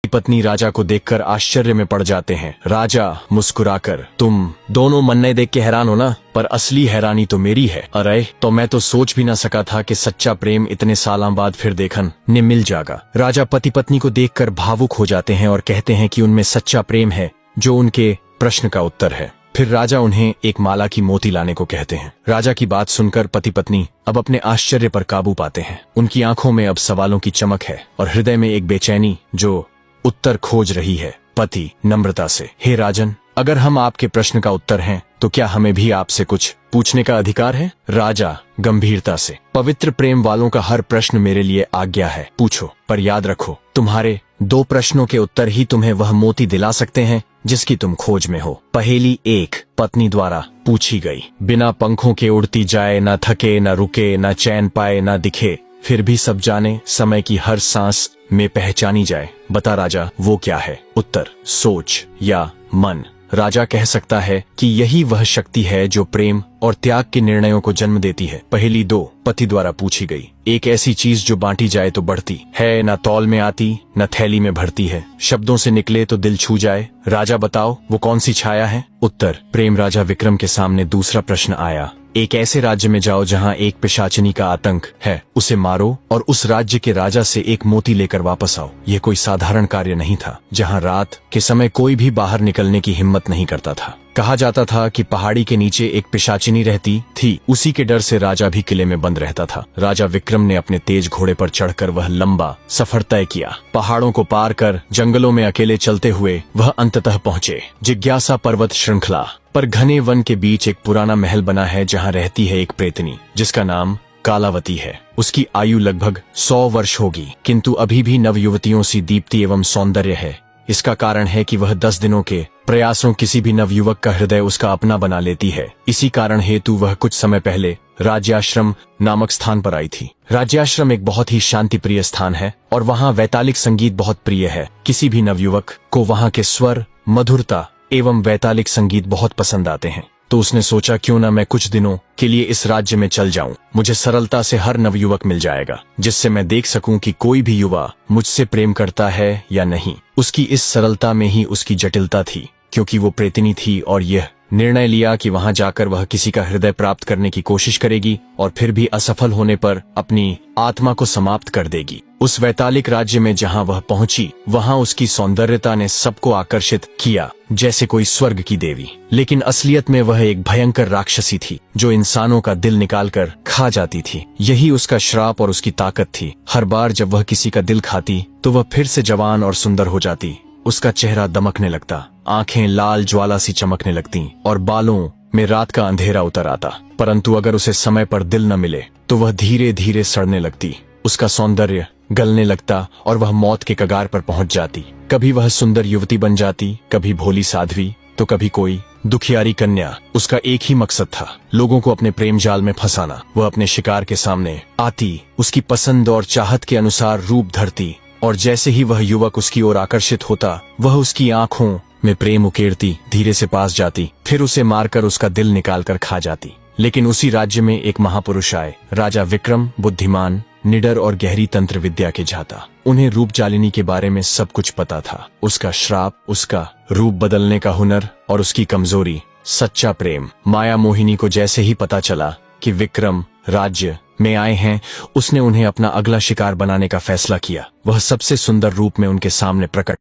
पत्नी राजा को देखकर आश्चर्य में पड़ जाते हैं। राजा मुस्कुराकर, तुम दोनों मन्ने देख के हैरान हो ना, पर असली हैरानी तो मेरी है। अरे तो मैं तो सोच भी ना सका था कि सच्चा प्रेम इतने सालों बाद फिर देखन ने मिल जाएगा। राजा पति पत्नी को देखकर भावुक हो जाते हैं और कहते हैं कि उनमें सच्चा प्रेम है जो उनके प्रश्न का उत्तर है। फिर राजा उन्हें एक माला की मोती लाने को कहते हैं। राजा की बात सुनकर पति पत्नी अब अपने आश्चर्य पर काबू पाते हैं। उनकी आंखों में अब सवालों की चमक है और हृदय में एक बेचैनी जो उत्तर खोज रही है। पति नम्रता से, हे राजन, अगर हम आपके प्रश्न का उत्तर हैं तो क्या हमें भी आपसे कुछ पूछने का अधिकार है? राजा गंभीरता से, पवित्र प्रेम वालों का हर प्रश्न मेरे लिए आज्ञा है, पूछो, पर याद रखो तुम्हारे 2 प्रश्नों के उत्तर ही तुम्हें वह मोती दिला सकते हैं जिसकी तुम खोज में हो। पहेली 1 पत्नी द्वारा पूछी गई। बिना पंखों के उड़ती जाए, न थके न रुके, न चैन पाए न दिखे, फिर भी सब जाने, समय की हर सांस में पहचानी जाए, बता राजा वो क्या है? उत्तर, सोच या मन। राजा कह सकता है कि यही वह शक्ति है जो प्रेम और त्याग के निर्णयों को जन्म देती है। पहेली 2 पति द्वारा पूछी गई। एक ऐसी चीज जो बांटी जाए तो बढ़ती है, न तौल में आती न थैली में भरती है, शब्दों से निकले तो दिल छू जाए, राजा बताओ वो कौन सी छाया है? उत्तर, प्रेम। राजा विक्रम के सामने दूसरा प्रश्न आया। एक ऐसे राज्य में जाओ जहाँ एक पिशाचिनी का आतंक है, उसे मारो और उस राज्य के राजा से एक मोती लेकर वापस आओ। यह कोई साधारण कार्य नहीं था, जहाँ रात के समय कोई भी बाहर निकलने की हिम्मत नहीं करता था। कहा जाता था कि पहाड़ी के नीचे एक पिशाचिनी रहती थी, उसी के डर से राजा भी किले में बंद रहता था। राजा विक्रम ने अपने तेज घोड़े पर चढ़कर वह लंबा सफर तय किया। पहाड़ों को पार कर जंगलों में अकेले चलते हुए वह अंततः पहुँचे जिज्ञासा पर्वत श्रृंखला पर। घने वन के बीच एक पुराना महल बना है जहाँ रहती है एक प्रेतनी जिसका नाम कालावती है। उसकी आयु लगभग 100 वर्ष होगी, किंतु अभी भी नवयुवतियों सी दीप्ति एवं सौंदर्य है। इसका कारण है कि वह 10 दिनों के प्रयासों किसी भी नवयुवक का हृदय उसका अपना बना लेती है। इसी कारण हेतु वह कुछ समय पहले राज्याश्रम नामक स्थान पर आई थी। राज्याश्रम एक बहुत ही शांति प्रिय स्थान है और वहाँ वैतालिक संगीत बहुत प्रिय है। किसी भी नवयुवक को वहाँ के स्वर, मधुरता एवं वैतालिक संगीत बहुत पसंद आते हैं। तो उसने सोचा क्यों न मैं कुछ दिनों के लिए इस राज्य में चल जाऊं। मुझे सरलता से हर नवयुवक मिल जाएगा जिससे मैं देख सकूं कि कोई भी युवा मुझसे प्रेम करता है या नहीं। उसकी इस सरलता में ही उसकी जटिलता थी, क्योंकि वो प्रेतनी थी और यह निर्णय लिया कि वहां जाकर वह किसी का हृदय प्राप्त करने की कोशिश करेगी और फिर भी असफल होने पर अपनी आत्मा को समाप्त कर देगी। उस वैतालिक राज्य में जहां वह पहुंची, वहां उसकी सौंदर्यता ने सबको आकर्षित किया जैसे कोई स्वर्ग की देवी। लेकिन असलियत में वह एक भयंकर राक्षसी थी जो इंसानों का दिल निकालकर खा जाती थी। यही उसका श्राप और उसकी ताकत थी। हर बार जब वह किसी का दिल खाती तो वह फिर से जवान और सुंदर हो जाती। उसका चेहरा दमकने लगता, आंखें लाल ज्वाला सी चमकने लगती और बालों में रात का अंधेरा उतर आता। परंतु अगर उसे समय पर दिल न मिले तो वह धीरे धीरे सड़ने लगती। उसका सौंदर्य गलने लगता और वह मौत के कगार पर पहुंच जाती। कभी वह सुंदर युवती बन जाती, कभी भोली साध्वी, तो कभी कोई दुखियारी कन्या। उसका एक ही मकसद था, लोगों को अपने प्रेम जाल में फंसाना। वह अपने शिकार के सामने आती, उसकी पसंद और चाहत के अनुसार रूप धरती और जैसे ही वह युवक उसकी ओर आकर्षित होता, वह उसकी आंखों में प्रेम उकेरती, धीरे से पास जाती, फिर उसे मारकर उसका दिल निकालकर खा जाती। लेकिन उसी राज्य में एक महापुरुष आए। राजा विक्रम बुद्धिमान, निडर और गहरी तंत्र विद्या के जाता। उन्हें रूपजालिनी के बारे में सब कुछ पता था। उसका श्राप, उसका रूप बदलने का हुनर और उसकी कमजोरी, सच्चा प्रेम। माया मोहिनी को जैसे ही पता चला कि विक्रम राज्य में आए हैं, उसने उन्हें अपना अगला शिकार बनाने का फैसला किया। वह सबसे सुंदर रूप में उनके सामने प्रकट